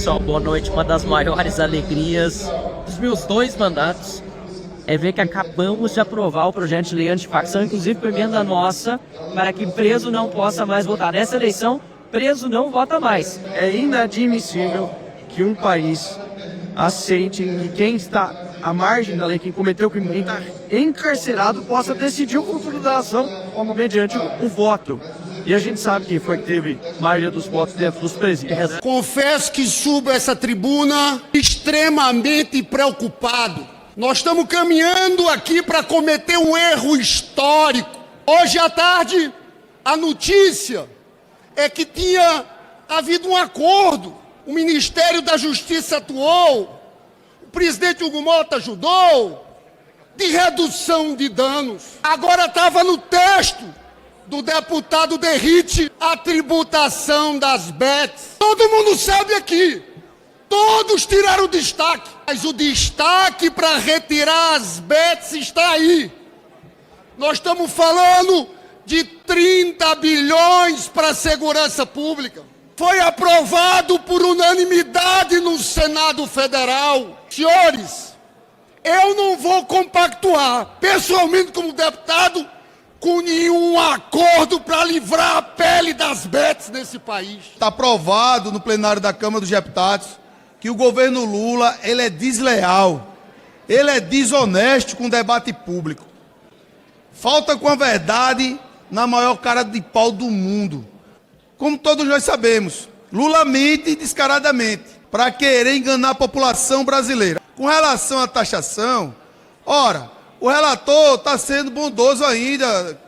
Pessoal, boa noite. Uma das maiores alegrias dos meus 2 mandatos é ver que acabamos de aprovar o projeto de lei antifacção, inclusive por emenda nossa, para que preso não possa mais votar. Nessa eleição, preso não vota mais. É inadmissível que um país aceite que quem está à margem da lei, quem cometeu crime, quem está encarcerado, possa decidir o futuro da nação mediante o voto. E a gente sabe que foi que teve maioria dos votos dentro dos presídios. Confesso que subo a essa tribuna extremamente preocupado. Nós estamos caminhando aqui para cometer um erro histórico. Hoje à tarde, a notícia é que tinha havido um acordo. O Ministério da Justiça atuou, o presidente Hugo Mota ajudou, de redução de danos. Agora estava no texto do deputado Derrite a tributação das bets. Todo mundo sabe aqui, todos tiraram o destaque, mas o destaque para retirar as bets está aí. Nós estamos falando de 30 bilhões para a segurança pública. Foi aprovado por unanimidade no Senado Federal. Senhores, eu não vou compactuar, pessoalmente como deputado, com nenhum acordo para livrar a pele das bets nesse país. Está aprovado no plenário da Câmara dos Deputados que o governo Lula ele é desleal, ele é desonesto com o debate público. Falta com a verdade na maior cara de pau do mundo. Como todos nós sabemos, Lula mente descaradamente para querer enganar a população brasileira. Com relação à taxação, ora, o relator está sendo bondoso ainda,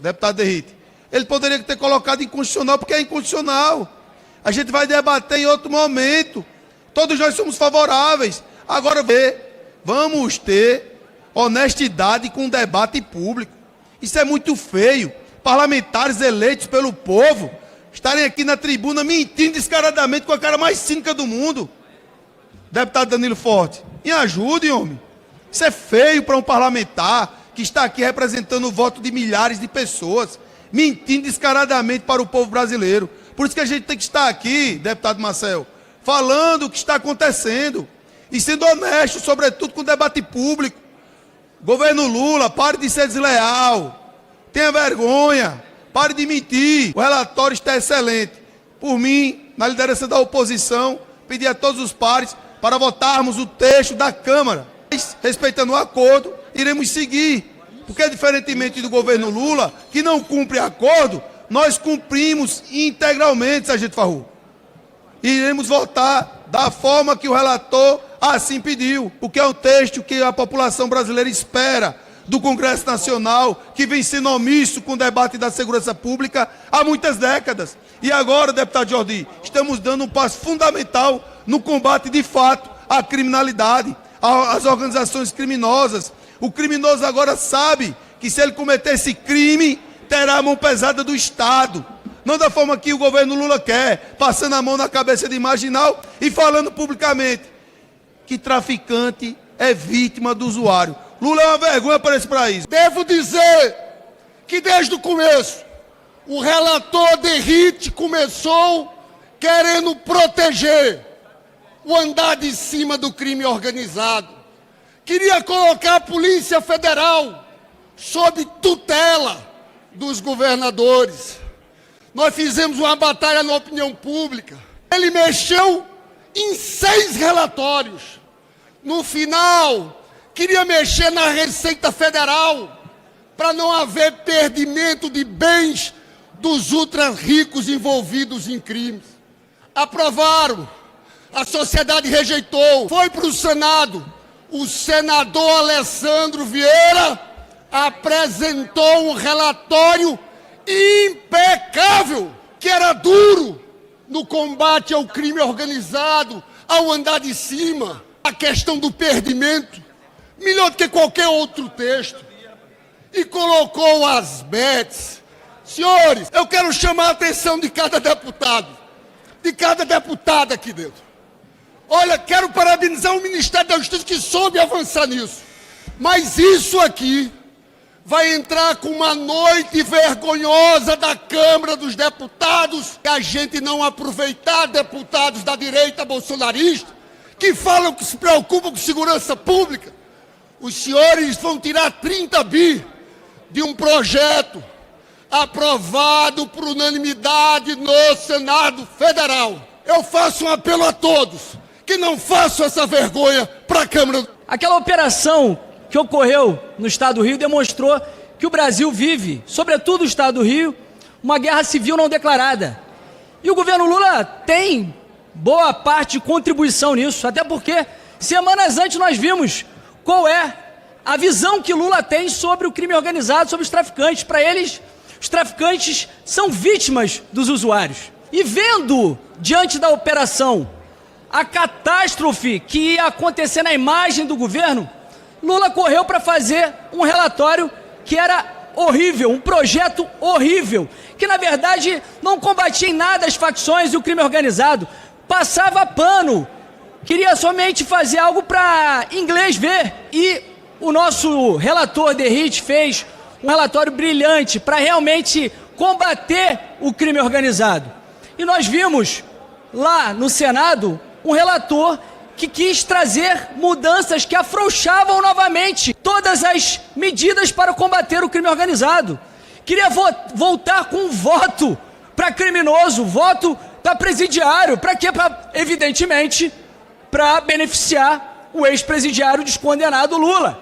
deputado Derrite. Ele poderia ter colocado inconstitucional, porque é inconstitucional. A gente vai debater em outro momento. Todos nós somos favoráveis. Agora, vamos ter honestidade com o debate público. Isso é muito feio. Parlamentares eleitos pelo povo estarem aqui na tribuna mentindo descaradamente com a cara mais cínica do mundo. Deputado Danilo Forte, me ajude, homem. Isso é feio para um parlamentar que está aqui representando o voto de milhares de pessoas, mentindo descaradamente para o povo brasileiro. Por isso que a gente tem que estar aqui, deputado Marcel, falando o que está acontecendo e sendo honesto, sobretudo com o debate público. Governo Lula, pare de ser desleal, tenha vergonha, pare de mentir. O relatório está excelente. Por mim, na liderança da oposição, pedi a todos os pares para votarmos o texto da Câmara. Respeitando o acordo, iremos seguir. Porque, diferentemente do governo Lula, que não cumpre acordo, nós cumprimos integralmente, sargento Farru. Iremos votar da forma que o relator assim pediu, porque é um texto que a população brasileira espera do Congresso Nacional, que vem sendo omisso com o debate da segurança pública há muitas décadas. E agora, deputado Jordi, estamos dando um passo fundamental no combate de fato à criminalidade, às organizações criminosas. O criminoso agora sabe que se ele cometer esse crime, terá a mão pesada do Estado. Não da forma que o governo Lula quer, passando a mão na cabeça de marginal e falando publicamente que traficante é vítima do usuário. Lula é uma vergonha para esse país. Devo dizer que desde o começo, o relator Derrite começou querendo proteger o andar de cima do crime organizado. Queria colocar a Polícia Federal sob tutela dos governadores. Nós fizemos uma batalha na opinião pública. Ele mexeu em 6 relatórios. No final, queria mexer na Receita Federal para não haver perdimento de bens dos ultra ricos envolvidos em crimes. Aprovaram. A sociedade rejeitou. Foi para o Senado. O senador Alessandro Vieira apresentou um relatório impecável, que era duro no combate ao crime organizado, ao andar de cima, a questão do perdimento, melhor do que qualquer outro texto. E colocou as bets. Senhores, eu quero chamar a atenção de cada deputado, de cada deputada aqui dentro. Olha, quero parabenizar o Ministério da Justiça que soube avançar nisso. Mas isso aqui vai entrar com uma noite vergonhosa da Câmara dos Deputados, que a gente não aproveitar deputados da direita bolsonarista, que falam que se preocupam com segurança pública. Os senhores vão tirar 30 bi de um projeto aprovado por unanimidade no Senado Federal. Eu faço um apelo a todos que não façam essa vergonha para a Câmara. Aquela operação que ocorreu no estado do Rio demonstrou que o Brasil vive, sobretudo o estado do Rio, uma guerra civil não declarada. E o governo Lula tem boa parte de contribuição nisso, até porque semanas antes nós vimos qual é a visão que Lula tem sobre o crime organizado, sobre os traficantes. Para eles, os traficantes são vítimas dos usuários. E vendo, diante da operação, a catástrofe que ia acontecer na imagem do governo, Lula correu para fazer um relatório que era horrível, um projeto horrível, que na verdade não combatia em nada as facções e o crime organizado, passava pano, queria somente fazer algo para inglês ver. E o nosso relator Derrite fez um relatório brilhante para realmente combater o crime organizado. E nós vimos lá no Senado um relator que quis trazer mudanças que afrouxavam novamente todas as medidas para combater o crime organizado. Queria voltar com um voto para criminoso, voto para presidiário. Para quê? Evidentemente, para beneficiar o ex-presidiário descondenado Lula.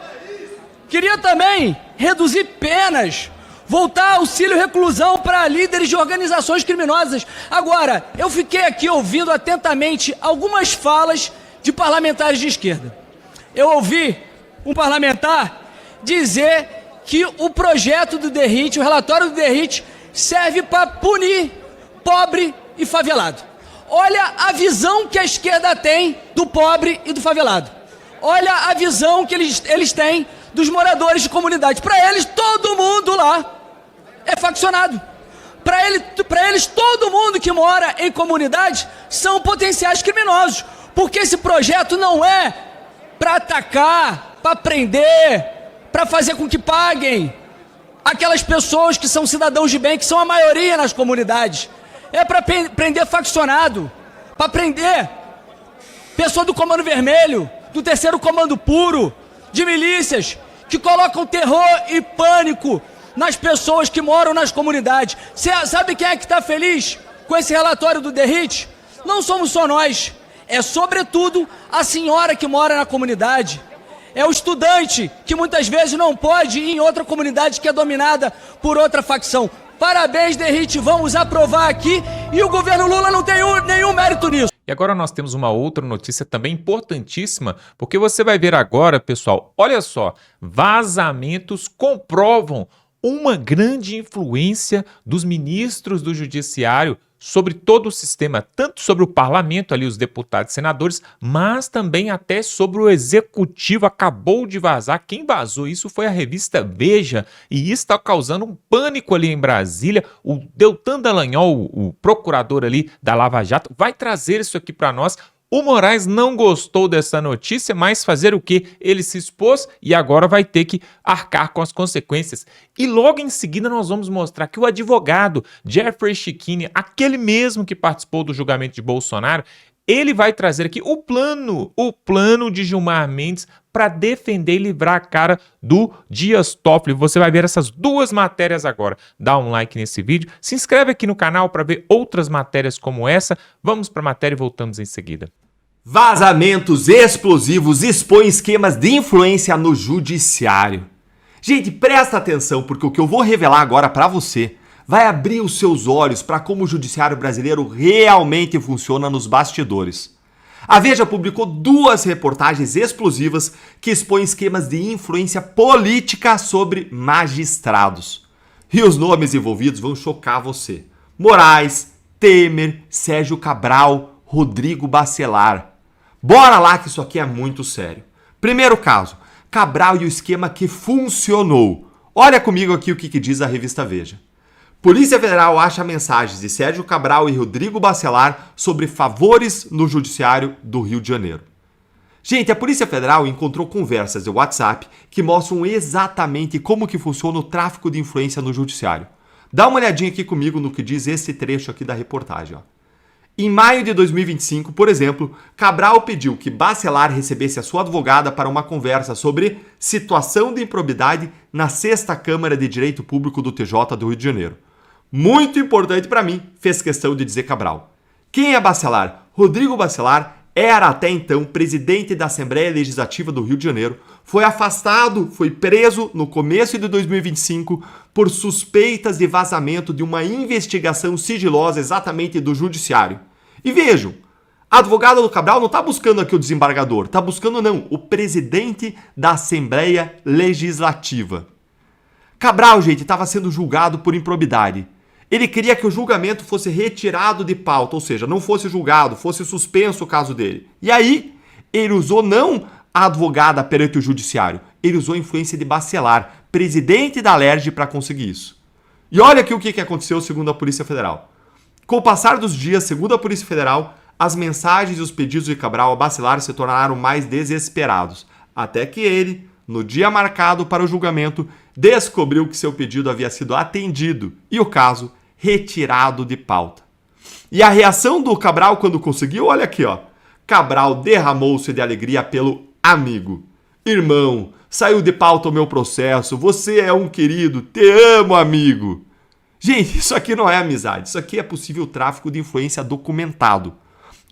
Queria também reduzir penas, voltar auxílio reclusão para líderes de organizações criminosas. Agora, eu fiquei aqui ouvindo atentamente algumas falas de parlamentares de esquerda. Eu ouvi um parlamentar dizer que o projeto do Derrite, o relatório do Derrite, serve para punir pobre e favelado. Olha a visão que a esquerda tem do pobre e do favelado. Olha a visão que eles têm dos moradores de comunidade. Para eles, todo mundo lá é faccionado. Para eles, todo mundo que mora em comunidade são potenciais criminosos. Porque esse projeto não é para atacar, para prender, para fazer com que paguem aquelas pessoas que são cidadãos de bem, que são a maioria nas comunidades. É para prender faccionado, para prender pessoa do Comando Vermelho, do Terceiro Comando Puro, de milícias, que colocam terror e pânico nas pessoas que moram nas comunidades. Você sabe quem é que está feliz com esse relatório do Derrite? Não somos só nós. É, sobretudo, a senhora que mora na comunidade. É o estudante que muitas vezes não pode ir em outra comunidade que é dominada por outra facção. Parabéns, Derrite, vamos aprovar aqui e o governo Lula não tem nenhum mérito nisso. E agora nós temos uma outra notícia também importantíssima, porque você vai ver agora, pessoal, olha só, vazamentos comprovam uma grande influência dos ministros do Judiciário sobre todo o sistema, tanto sobre o parlamento, ali os deputados e senadores, mas também até sobre o executivo. Acabou de vazar, quem vazou isso foi a revista Veja, e isso está causando um pânico ali em Brasília. O Deltan Dallagnol, o procurador ali da Lava Jato, vai trazer isso aqui para nós. O Moraes não gostou dessa notícia, mas fazer o quê? Ele se expôs e agora vai ter que arcar com as consequências. E logo em seguida nós vamos mostrar que o advogado Jeffrey Chikine, aquele mesmo que participou do julgamento de Bolsonaro, ele vai trazer aqui o plano de Gilmar Mendes para defender e livrar a cara do Dias Toffoli. Você vai ver essas duas matérias agora. Dá um like nesse vídeo, se inscreve aqui no canal para ver outras matérias como essa. Vamos para a matéria e voltamos em seguida. Vazamentos explosivos expõem esquemas de influência no judiciário. Gente, presta atenção, porque o que eu vou revelar agora para você vai abrir os seus olhos para como o judiciário brasileiro realmente funciona nos bastidores. A Veja publicou duas reportagens explosivas que expõem esquemas de influência política sobre magistrados. E os nomes envolvidos vão chocar você. Moraes, Temer, Sérgio Cabral, Rodrigo Bacelar. Bora lá que isso aqui é muito sério. Primeiro caso, Cabral e o esquema que funcionou. Olha comigo aqui o que diz a revista Veja. Polícia Federal acha mensagens de Sérgio Cabral e Rodrigo Bacelar sobre favores no judiciário do Rio de Janeiro. Gente, a Polícia Federal encontrou conversas de WhatsApp que mostram exatamente como que funciona o tráfico de influência no judiciário. Dá uma olhadinha aqui comigo no que diz esse trecho aqui da reportagem. Ó. Em maio de 2025, por exemplo, Cabral pediu que Bacelar recebesse a sua advogada para uma conversa sobre situação de improbidade na 6ª Câmara de Direito Público do TJ do Rio de Janeiro. Muito importante para mim, fez questão de dizer Cabral. Quem é Bacelar? Rodrigo Bacelar era até então presidente da Assembleia Legislativa do Rio de Janeiro, foi afastado, foi preso no começo de 2025 por suspeitas de vazamento de uma investigação sigilosa exatamente do Judiciário. E vejam, a advogada do Cabral não está buscando aqui o desembargador, está buscando não, o presidente da Assembleia Legislativa. Cabral, gente, estava sendo julgado por improbidade. Ele queria que o julgamento fosse retirado de pauta, ou seja, não fosse julgado, fosse suspenso o caso dele. E aí, ele usou não a advogada perante o judiciário, ele usou a influência de Bacelar, presidente da Alerj, para conseguir isso. E olha aqui o que aconteceu segundo a Polícia Federal. Com o passar dos dias, segundo a Polícia Federal, as mensagens e os pedidos de Cabral a Bacelar se tornaram mais desesperados, até que ele, no dia marcado para o julgamento, descobriu que seu pedido havia sido atendido e o caso retirado de pauta. E a reação do Cabral quando conseguiu, olha aqui, ó. Cabral derramou-se de alegria pelo amigo. Irmão, saiu de pauta o meu processo, você é um querido, te amo, amigo. Gente, isso aqui não é amizade, isso aqui é possível tráfico de influência documentado.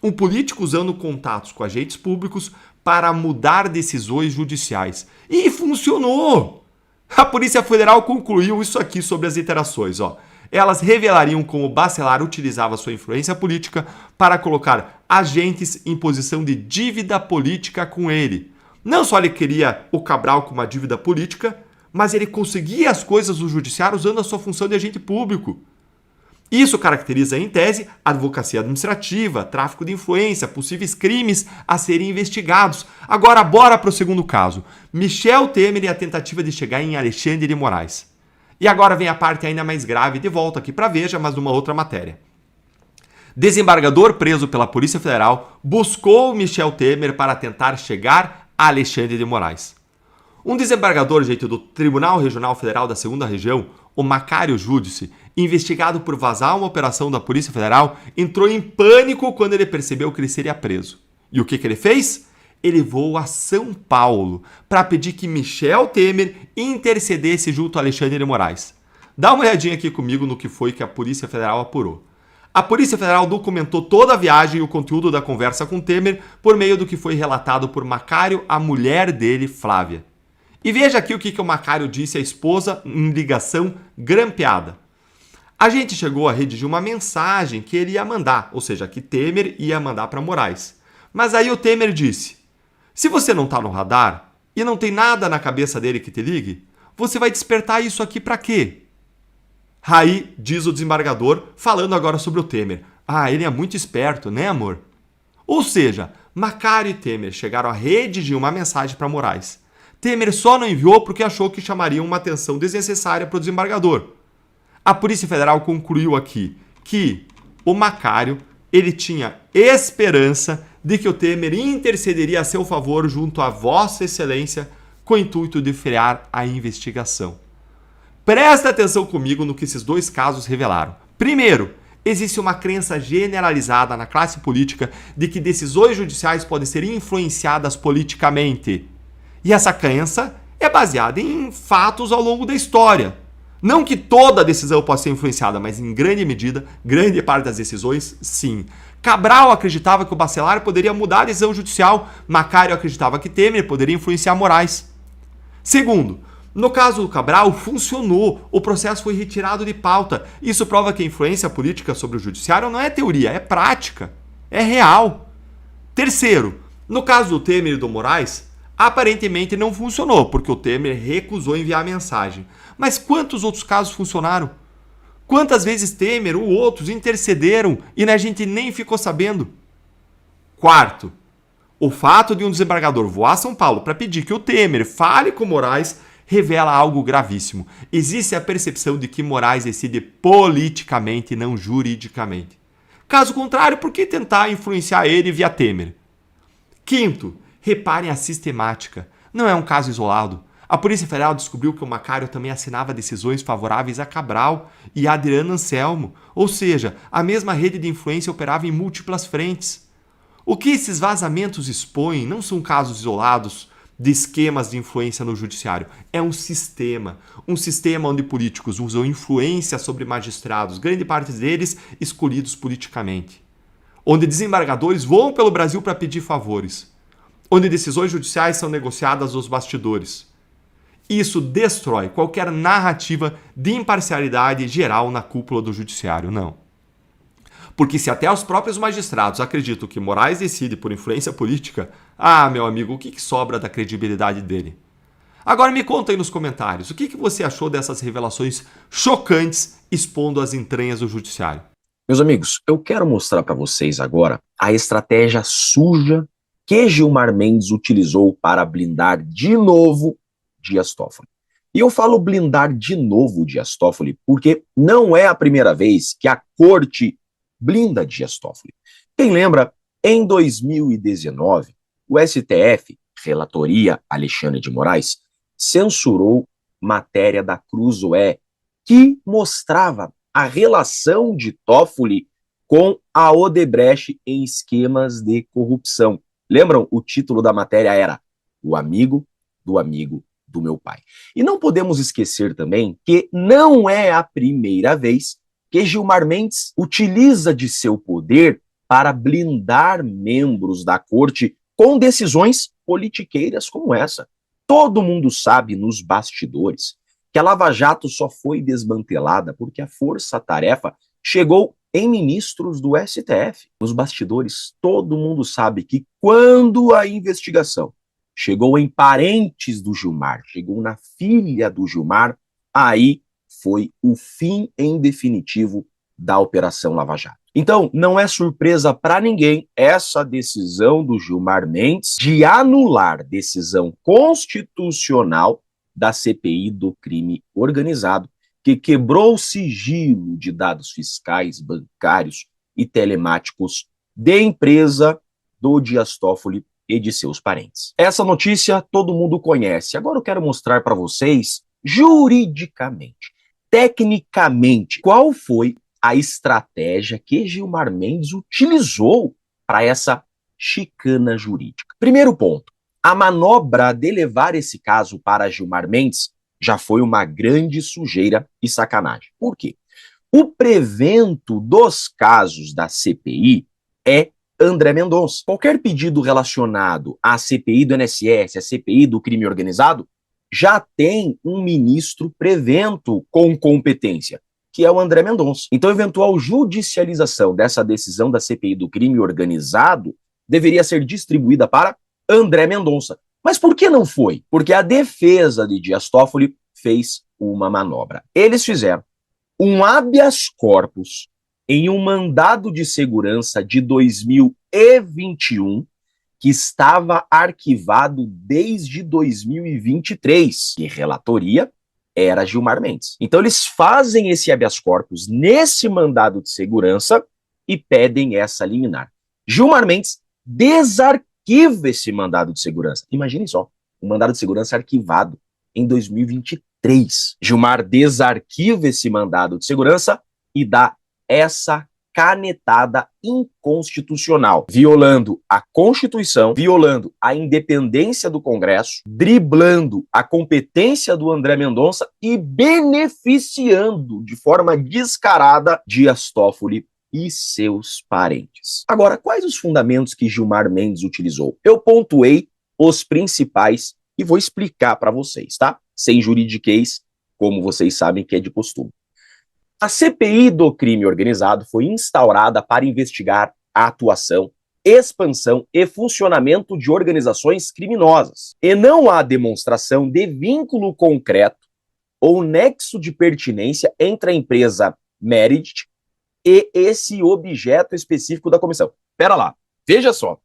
Um político usando contatos com agentes públicos para mudar decisões judiciais. E funcionou! A Polícia Federal concluiu isso aqui sobre as interações. Ó. Elas revelariam como Bacelar utilizava sua influência política para colocar agentes em posição de dívida política com ele. Não só ele queria o Cabral com uma dívida política, mas ele conseguia as coisas do judiciário usando a sua função de agente público. Isso caracteriza, em tese, advocacia administrativa, tráfico de influência, possíveis crimes a serem investigados. Agora, bora para o segundo caso. Michel Temer e a tentativa de chegar em Alexandre de Moraes. E agora vem a parte ainda mais grave, de volta aqui para Veja, mas numa outra matéria. Desembargador preso pela Polícia Federal buscou Michel Temer para tentar chegar a Alexandre de Moraes. Um desembargador, gente, do Tribunal Regional Federal da 2ª Região, o Macário Júdice, investigado por vazar uma operação da Polícia Federal, entrou em pânico quando ele percebeu que ele seria preso. E o que ele fez? Ele voou a São Paulo para pedir que Michel Temer intercedesse junto a Alexandre de Moraes. Dá uma olhadinha aqui comigo no que foi que a Polícia Federal apurou. A Polícia Federal documentou toda a viagem e o conteúdo da conversa com Temer por meio do que foi relatado por Macário, a mulher dele, Flávia. E veja aqui o que o Macário disse à esposa em ligação grampeada. A gente chegou a redigir uma mensagem que ele ia mandar, ou seja, que Temer ia mandar para Moraes. Mas aí o Temer disse, se você não está no radar e não tem nada na cabeça dele que te ligue, você vai despertar isso aqui para quê? Aí diz o desembargador, falando agora sobre o Temer. Ah, ele é muito esperto, né, amor? Ou seja, Macário e Temer chegaram a redigir uma mensagem para Moraes. Temer só não enviou porque achou que chamaria uma atenção desnecessária para o desembargador. A Polícia Federal concluiu aqui que o Macário ele tinha esperança de que o Temer intercederia a seu favor junto a Vossa Excelência com o intuito de frear a investigação. Presta atenção comigo no que esses dois casos revelaram. Primeiro, existe uma crença generalizada na classe política de que decisões judiciais podem ser influenciadas politicamente. E essa crença é baseada em fatos ao longo da história. Não que toda decisão possa ser influenciada, mas em grande medida, grande parte das decisões, sim. Cabral acreditava que o Bacelar poderia mudar a decisão judicial, Macário acreditava que Temer poderia influenciar Moraes. Segundo, no caso do Cabral, funcionou, o processo foi retirado de pauta. Isso prova que a influência política sobre o judiciário não é teoria, é prática, é real. Terceiro, no caso do Temer e do Moraes, aparentemente não funcionou, porque o Temer recusou enviar a mensagem. Mas quantos outros casos funcionaram? Quantas vezes Temer ou outros intercederam e a gente nem ficou sabendo? Quarto, o fato de um desembargador voar a São Paulo para pedir que o Temer fale com Moraes revela algo gravíssimo. Existe a percepção de que Moraes decide politicamente e não juridicamente. Caso contrário, por que tentar influenciar ele via Temer? Quinto, Reparem a sistemática. Não é um caso isolado. A Polícia Federal descobriu que o Macário também assinava decisões favoráveis a Cabral e a Adriano Anselmo, ou seja, a mesma rede de influência operava em múltiplas frentes. O que esses vazamentos expõem não são casos isolados de esquemas de influência no judiciário. É um sistema onde políticos usam influência sobre magistrados, grande parte deles escolhidos politicamente. Onde desembargadores voam pelo Brasil para pedir favores. Onde decisões judiciais são negociadas nos bastidores. Isso destrói qualquer narrativa de imparcialidade geral na cúpula do judiciário, não. Porque se até os próprios magistrados acreditam que Moraes decide por influência política, meu amigo, o que sobra da credibilidade dele? Agora me conta aí nos comentários, o que você achou dessas revelações chocantes expondo as entranhas do judiciário? Meus amigos, eu quero mostrar para vocês agora a estratégia suja que Gilmar Mendes utilizou para blindar de novo Dias Toffoli. E eu falo blindar de novo Dias Toffoli porque não é a primeira vez que a corte blinda Dias Toffoli. Quem lembra, em 2019, o STF, relatoria Alexandre de Moraes, censurou matéria da Cruzoé que mostrava a relação de Toffoli com a Odebrecht em esquemas de corrupção. Lembram? O título da matéria era O Amigo do Meu Pai. E não podemos esquecer também que não é a primeira vez que Gilmar Mendes utiliza de seu poder para blindar membros da corte com decisões politiqueiras como essa. Todo mundo sabe nos bastidores que a Lava Jato só foi desmantelada porque a força-tarefa chegou em ministros do STF. Nos bastidores, todo mundo sabe que quando a investigação chegou em parentes do Gilmar, chegou na filha do Gilmar, aí foi o fim em definitivo da Operação Lava Jato. Então, não é surpresa para ninguém essa decisão do Gilmar Mendes de anular decisão constitucional da CPI do crime organizado, que quebrou o sigilo de dados fiscais, bancários e telemáticos de empresa do Dias Toffoli e de seus parentes. Essa notícia todo mundo conhece. Agora eu quero mostrar para vocês, juridicamente, tecnicamente, qual foi a estratégia que Gilmar Mendes utilizou para essa chicana jurídica. Primeiro ponto, a manobra de levar esse caso para Gilmar Mendes já foi uma grande sujeira e sacanagem. Por quê? O prevento dos casos da CPI é André Mendonça. Qualquer pedido relacionado à CPI do INSS, à CPI do crime organizado, já tem um ministro prevento com competência, que é o André Mendonça. Então, a eventual judicialização dessa decisão da CPI do crime organizado deveria ser distribuída para André Mendonça. Mas por que não foi? Porque a defesa de Dias Toffoli fez uma manobra. Eles fizeram um habeas corpus em um mandado de segurança de 2021 que estava arquivado desde 2023, e relatoria era Gilmar Mendes. Então eles fazem esse habeas corpus nesse mandado de segurança e pedem essa liminar. Gilmar Mendes desarquiva esse mandado de segurança. Imaginem só, um mandado de segurança arquivado em 2023. Gilmar desarquiva esse mandado de segurança e dá essa canetada inconstitucional, violando a Constituição, violando a independência do Congresso, driblando a competência do André Mendonça e beneficiando de forma descarada Dias Toffoli e seus parentes. Agora, quais os fundamentos que Gilmar Mendes utilizou? Eu pontuei os principais e vou explicar para vocês, tá? Sem juridiquês, como vocês sabem que é de costume. A CPI do crime organizado foi instaurada para investigar a atuação, expansão e funcionamento de organizações criminosas. E não há demonstração de vínculo concreto ou nexo de pertinência entre a empresa Meredith e esse objeto específico da comissão. Pera lá, veja só.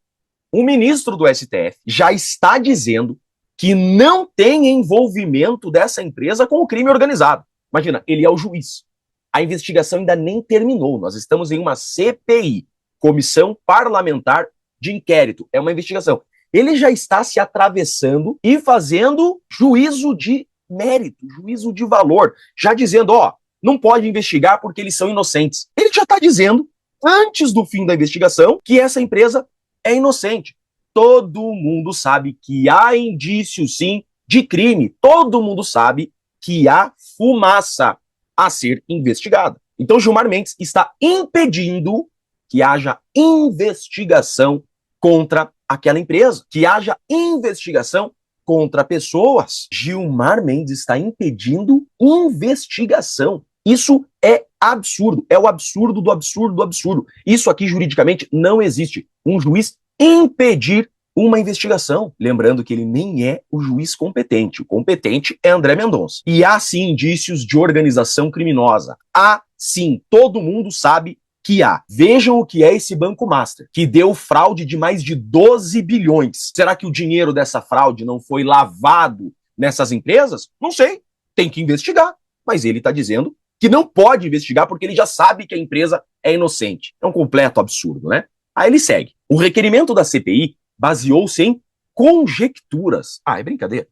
O ministro do STF já está dizendo que não tem envolvimento dessa empresa com o crime organizado. Imagina, ele é o juiz. A investigação ainda nem terminou. Nós estamos em uma CPI, Comissão Parlamentar de Inquérito. É uma investigação. ele já está se atravessando e fazendo juízo de mérito, juízo de valor, já dizendo, ó, não pode investigar porque eles são inocentes. Ele já está dizendo, antes do fim da investigação, que essa empresa é inocente. Todo mundo sabe que há indícios, sim, de crime. Todo mundo sabe que há fumaça a ser investigada. Então, Gilmar Mendes está impedindo que haja investigação contra aquela empresa, que haja investigação contra pessoas. Gilmar Mendes está impedindo investigação. Isso é absurdo. É o absurdo do absurdo do absurdo. Isso aqui, juridicamente, não existe. Um juiz impedir uma investigação. Lembrando que ele nem é o juiz competente. O competente é André Mendonça. E há, sim, indícios de organização criminosa. Há, sim, todo mundo sabe que há. Vejam o que é esse Banco Master, que deu fraude de mais de 12 bilhões. Será que o dinheiro dessa fraude não foi lavado nessas empresas? Não sei. Tem que investigar. Mas ele está dizendo que não pode investigar porque ele já sabe que a empresa é inocente. É um completo absurdo, né? Aí ele segue. O requerimento da CPI baseou-se em conjecturas. Ah, é brincadeira.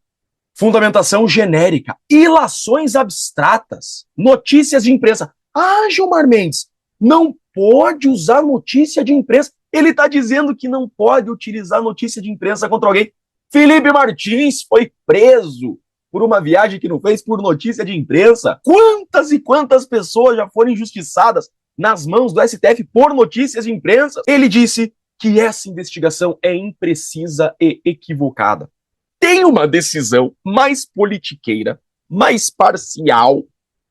Fundamentação genérica, ilações abstratas, notícias de imprensa. Ah, Gilmar Mendes, não pode usar notícia de imprensa. Ele está dizendo que não pode utilizar notícia de imprensa contra alguém. Felipe Martins foi preso por uma viagem que não fez por notícia de imprensa. Quantas e quantas pessoas já foram injustiçadas nas mãos do STF por notícias de imprensa? Ele disse que essa investigação é imprecisa e equivocada. Tem uma decisão mais politiqueira, mais parcial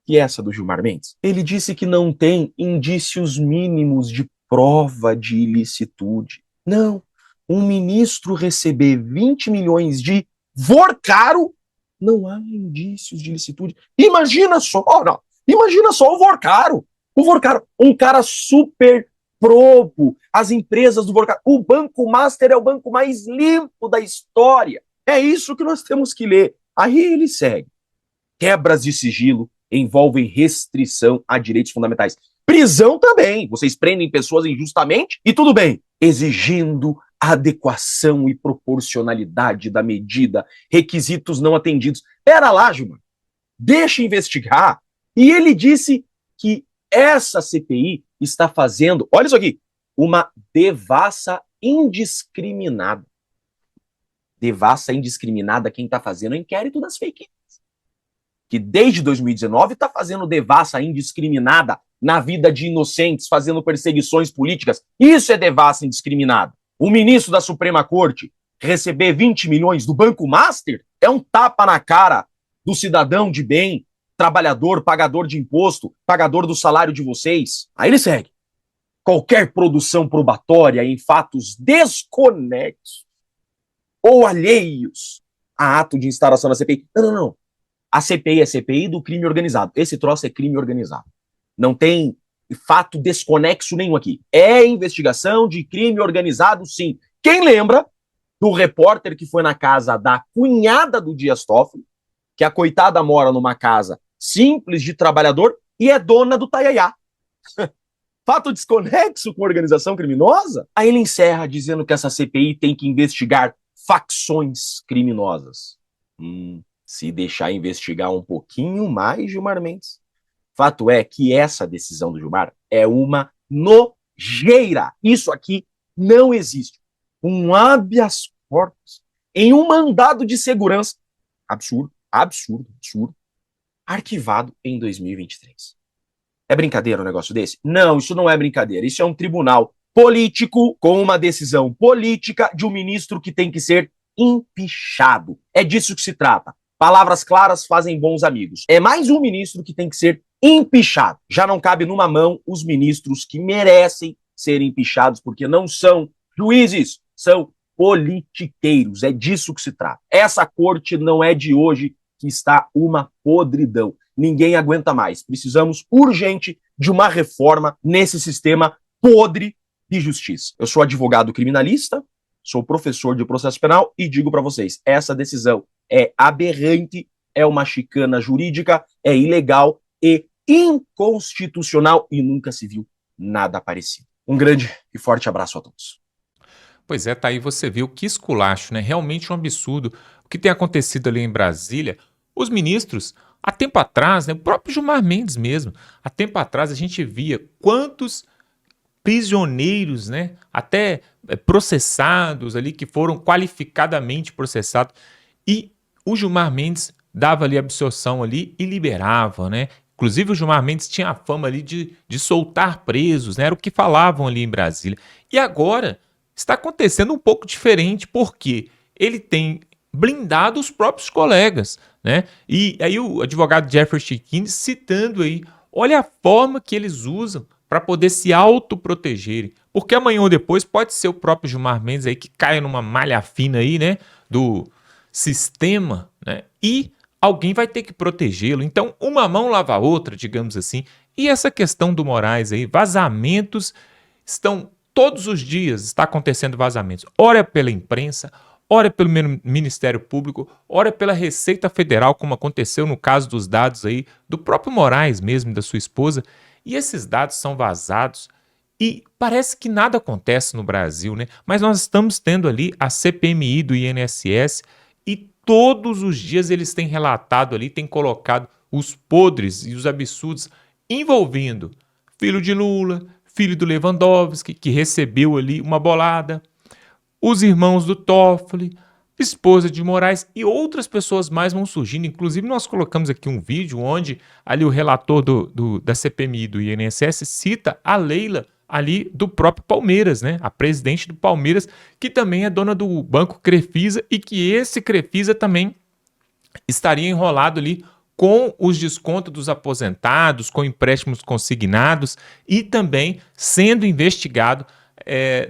que essa do Gilmar Mendes. Ele disse que não tem indícios mínimos de prova de ilicitude. Não. Um ministro receber 20 milhões de vorcaro, não há indícios de ilicitude. Imagina só, não. Imagina só o vorcaro. O vorcaro, um cara super probo, as empresas do vorcaro. O Banco Master é o banco mais limpo da história. É isso que nós temos que ler. Aí ele segue. Quebras de sigilo envolvem restrição a direitos fundamentais. Prisão também. Vocês prendem pessoas injustamente e tudo bem. Exigindo adequação e proporcionalidade da medida, requisitos não atendidos. Pera lá, Gilmar. Deixa investigar. E ele disse que essa CPI está fazendo, olha isso aqui, uma devassa indiscriminada. Devassa indiscriminada quem está fazendo o inquérito das fake news. Que desde 2019 está fazendo devassa indiscriminada na vida de inocentes, fazendo perseguições políticas. Isso é devassa indiscriminada. O ministro da Suprema Corte receber 20 milhões do Banco Master é um tapa na cara do cidadão de bem, trabalhador, pagador de imposto, pagador do salário de vocês. Aí ele segue. Qualquer produção probatória em fatos desconexos ou alheios a ato de instauração da CPI. Não. A CPI é CPI do crime organizado. Esse troço é crime organizado. Não tem fato desconexo nenhum aqui. É investigação de crime organizado, sim. Quem lembra do repórter que foi na casa da cunhada do Dias Toffoli, que a coitada mora numa casa simples de trabalhador e é dona do Taiaiá? Fato desconexo com organização criminosa? Aí ele encerra dizendo que essa CPI tem que investigar facções criminosas. Se deixar investigar um pouquinho mais, Gilmar Mendes. Fato é que essa decisão do Gilmar é uma nojeira. Isso aqui não existe. Um habeas corpus em um mandado de segurança. Absurdo. Arquivado em 2023. É brincadeira um negócio desse? Não, isso não é brincadeira. Isso é um tribunal político com uma decisão política de um ministro que tem que ser empichado. É disso que se trata. Palavras claras fazem bons amigos. É mais um ministro que tem que ser empichado. Já não cabe numa mão os ministros que merecem ser empichados, porque não são juízes, são politiqueiros. É disso que se trata. Essa corte não é de hoje que está uma podridão. Ninguém aguenta mais. Precisamos urgente de uma reforma nesse sistema podre de justiça. Eu sou advogado criminalista, sou professor de processo penal e digo para vocês, essa decisão é aberrante, é uma chicana jurídica, é ilegal e inconstitucional e nunca se viu nada parecido. Um grande e forte abraço a todos. Pois é, tá aí você viu que esculacho, né? Realmente um absurdo o que tem acontecido ali em Brasília. Os ministros, há tempo atrás, né, o próprio Gilmar Mendes mesmo, há tempo atrás a gente via quantos prisioneiros, né, até processados ali, que foram qualificadamente processados, e o Gilmar Mendes dava ali absorção ali e liberava, né? Inclusive o Gilmar Mendes tinha a fama ali de soltar presos, né? Era o que falavam ali em Brasília. E agora está acontecendo um pouco diferente, porque ele tem blindado os próprios colegas, né? E aí o advogado Jeffrey Chikine citando aí, olha a forma que eles usam para poder se autoprotegerem, porque amanhã ou depois pode ser o próprio Gilmar Mendes aí que caia numa malha fina aí, né, do sistema, né, e alguém vai ter que protegê-lo. Então, uma mão lava a outra, digamos assim. E essa questão do Moraes aí, vazamentos estão todos os dias, está acontecendo vazamentos. Ora pela imprensa, ora pelo Ministério Público, ora pela Receita Federal, como aconteceu no caso dos dados aí do próprio Moraes mesmo, da sua esposa. E esses dados são vazados e parece que nada acontece no Brasil, né? Mas nós estamos tendo ali a CPMI do INSS e todos os dias eles têm relatado ali, têm colocado os podres e os absurdos envolvendo filho de Lula, filho do Lewandowski, que recebeu ali uma bolada, os irmãos do Toffoli, esposa de Moraes e outras pessoas mais vão surgindo. Inclusive nós colocamos aqui um vídeo onde ali o relator da CPMI do INSS cita a Leila ali do próprio Palmeiras, né? A presidente do Palmeiras, que também é dona do Banco Crefisa e que esse Crefisa também estaria enrolado ali com os descontos dos aposentados, com empréstimos consignados e também sendo investigado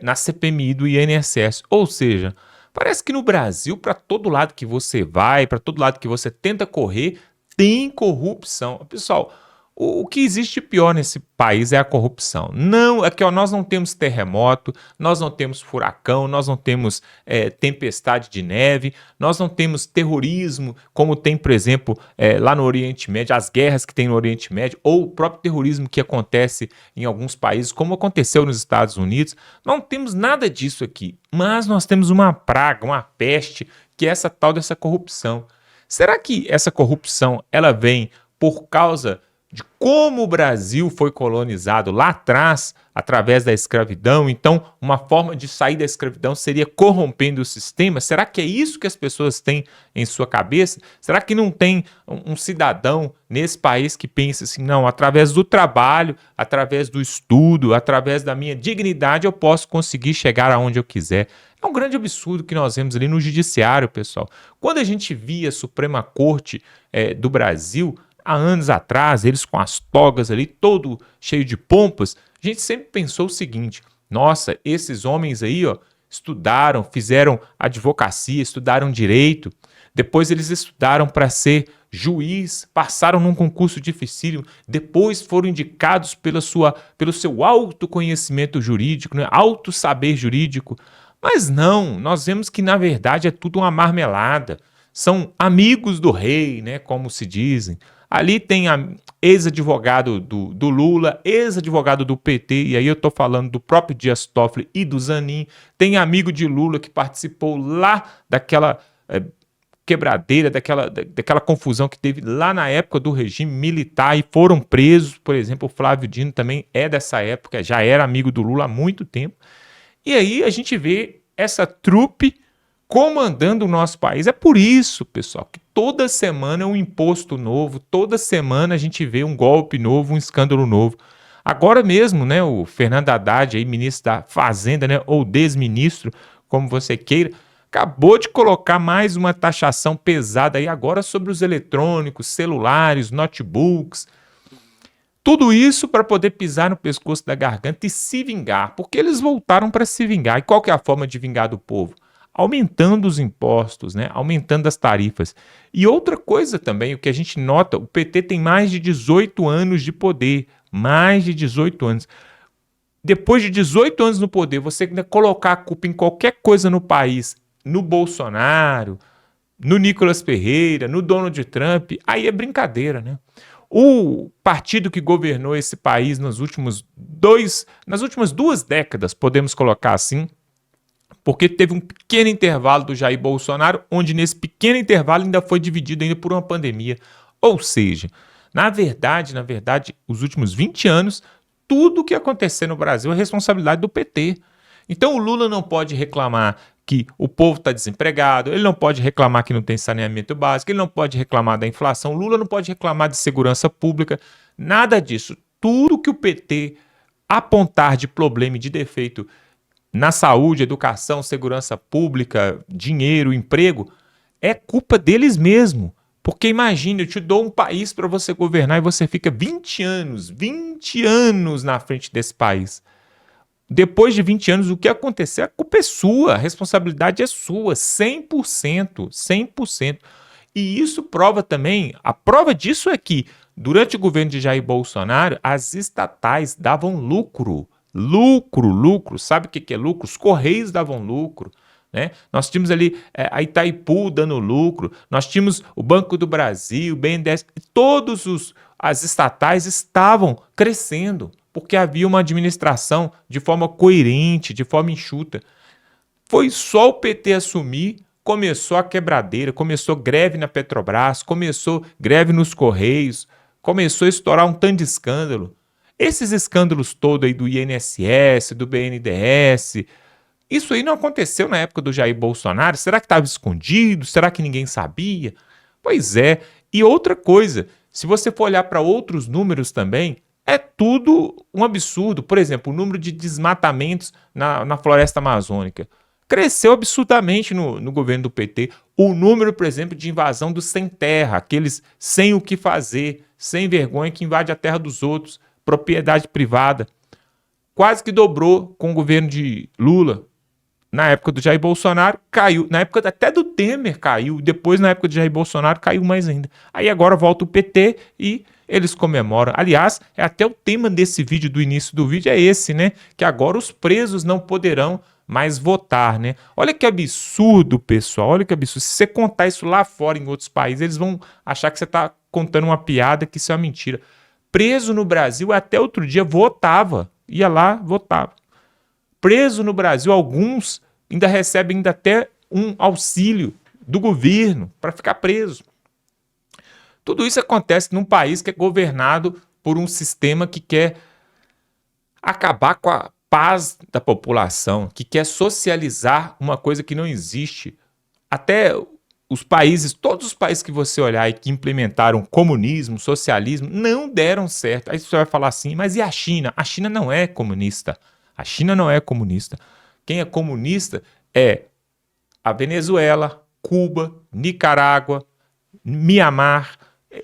na CPMI do INSS. Ou seja, parece que no Brasil, para todo lado que você vai, para todo lado que você tenta correr, tem corrupção. Pessoal, o que existe pior nesse país é a corrupção. Não, é que nós não temos terremoto, nós não temos furacão, nós não temos tempestade de neve, nós não temos terrorismo, como tem, por exemplo, lá no Oriente Médio, as guerras que tem no Oriente Médio, ou o próprio terrorismo que acontece em alguns países, como aconteceu nos Estados Unidos. Não temos nada disso aqui, mas nós temos uma praga, uma peste, que é essa tal dessa corrupção. Será que essa corrupção ela vem por causa de como o Brasil foi colonizado lá atrás, através da escravidão? Então, uma forma de sair da escravidão seria corrompendo o sistema? Será que é isso que as pessoas têm em sua cabeça? Será que não tem um cidadão nesse país que pensa assim, não, através do trabalho, através do estudo, através da minha dignidade, eu posso conseguir chegar aonde eu quiser? É um grande absurdo que nós vemos ali no judiciário, pessoal. Quando a gente via a Suprema Corte do Brasil, há anos atrás, eles com as togas ali, todo cheio de pompas, a gente sempre pensou o seguinte, nossa, esses homens aí, ó, estudaram, fizeram advocacia, estudaram direito, depois eles estudaram para ser juiz, passaram num concurso dificílimo, depois foram indicados pelo seu alto conhecimento jurídico, né, alto saber jurídico, mas não, nós vemos que na verdade é tudo uma marmelada, são amigos do rei, né, como se dizem. Ali tem ex-advogado do Lula, ex-advogado do PT, e aí eu estou falando do próprio Dias Toffoli e do Zanin. Tem amigo de Lula que participou lá daquela quebradeira, daquela confusão que teve lá na época do regime militar e foram presos. Por exemplo, o Flávio Dino também é dessa época, já era amigo do Lula há muito tempo. E aí a gente vê essa trupe comandando o nosso país. É por isso, pessoal, que toda semana é um imposto novo, toda semana a gente vê um golpe novo, um escândalo novo. Agora mesmo, né, o Fernando Haddad, aí, ministro da Fazenda, né, ou desministro, como você queira, acabou de colocar mais uma taxação pesada aí agora sobre os eletrônicos, celulares, notebooks. Tudo isso para poder pisar no pescoço da garganta e se vingar, porque eles voltaram para se vingar. E qual que é a forma de vingar do povo? Aumentando os impostos, né? Aumentando as tarifas. E outra coisa também, o que a gente nota, o PT tem mais de 18 anos de poder, mais de 18 anos. Depois de 18 anos no poder, você ainda colocar a culpa em qualquer coisa no país, no Bolsonaro, no Nicolas Ferreira, no Donald Trump, aí é brincadeira, né? O partido que governou esse país nas últimas 2 décadas, podemos colocar assim, porque teve um pequeno intervalo do Jair Bolsonaro, onde nesse pequeno intervalo ainda foi dividido ainda por uma pandemia. Ou seja, na verdade, os últimos 20 anos, tudo o que acontecer no Brasil é responsabilidade do PT. Então o Lula não pode reclamar que o povo está desempregado, ele não pode reclamar que não tem saneamento básico, ele não pode reclamar da inflação, o Lula não pode reclamar de segurança pública, nada disso. Tudo que o PT apontar de problema e de defeito na saúde, educação, segurança pública, dinheiro, emprego, é culpa deles mesmo. Porque imagine, eu te dou um país para você governar e você fica 20 anos na frente desse país. Depois de 20 anos, o que acontecer, a culpa é sua, a responsabilidade é sua, 100%, 100%. E isso prova também, a prova disso é que, durante o governo de Jair Bolsonaro, as estatais davam lucro. Lucro. Sabe o que é lucro? Os Correios davam lucro. Né? Nós tínhamos ali a Itaipu dando lucro, nós tínhamos o Banco do Brasil, o BNDES, todas as estatais estavam crescendo, porque havia uma administração de forma coerente, de forma enxuta. Foi só o PT assumir, começou a quebradeira, começou greve na Petrobras, começou greve nos Correios, começou a estourar um tanto de escândalo. Esses escândalos todos aí do INSS, do BNDES, isso aí não aconteceu na época do Jair Bolsonaro? Será que estava escondido? Será que ninguém sabia? Pois é. E outra coisa, se você for olhar para outros números também, é tudo um absurdo. Por exemplo, o número de desmatamentos na floresta amazônica cresceu absurdamente no governo do PT. O número, por exemplo, de invasão dos sem terra, aqueles sem o que fazer, sem vergonha, que invade a terra dos outros, propriedade privada, quase que dobrou com o governo de Lula. Na época do Jair Bolsonaro, caiu. Na época até do Temer caiu. Depois, na época do Jair Bolsonaro, caiu mais ainda. Aí agora volta o PT e eles comemoram. Aliás, é até o tema desse vídeo, do início do vídeo, é esse, né? Que agora os presos não poderão mais votar, né? Olha que absurdo, pessoal. Olha que absurdo. Se você contar isso lá fora, em outros países, eles vão achar que você está contando uma piada, que isso é uma mentira. Preso no Brasil, até outro dia, votava. Ia lá, votava. Preso no Brasil, alguns ainda recebem ainda até um auxílio do governo para ficar preso. Tudo isso acontece num país que é governado por um sistema que quer acabar com a paz da população, que quer socializar uma coisa que não existe. Até os países, todos os países que você olhar e que implementaram comunismo, socialismo, não deram certo. Aí você vai falar assim, mas e a China? A China não é comunista. A China não é comunista. Quem é comunista é a Venezuela, Cuba, Nicarágua, Mianmar,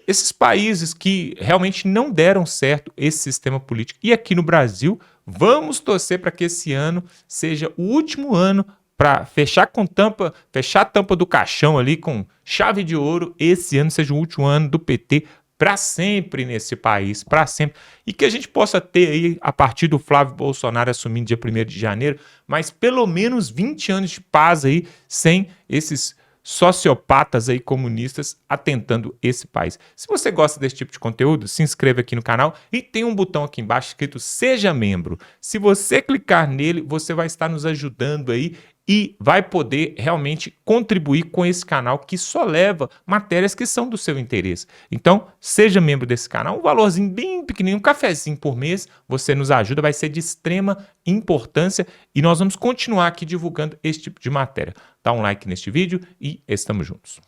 esses países que realmente não deram certo esse sistema político. E aqui no Brasil, vamos torcer para que esse ano seja o último ano para fechar a tampa do caixão ali com chave de ouro. Esse ano seja o último ano do PT para sempre nesse país, para sempre. E que a gente possa ter aí, a partir do Flávio Bolsonaro assumindo dia 1º de janeiro, mas pelo menos 20 anos de paz aí, sem esses sociopatas aí comunistas atentando esse país. Se você gosta desse tipo de conteúdo, se inscreva aqui no canal e tem um botão aqui embaixo escrito Seja Membro. Se você clicar nele, você vai estar nos ajudando aí e vai poder realmente contribuir com esse canal que só leva matérias que são do seu interesse. Então, seja membro desse canal, um valorzinho bem pequenininho, um cafezinho por mês, você nos ajuda, vai ser de extrema importância e nós vamos continuar aqui divulgando esse tipo de matéria. Dá um like neste vídeo e estamos juntos.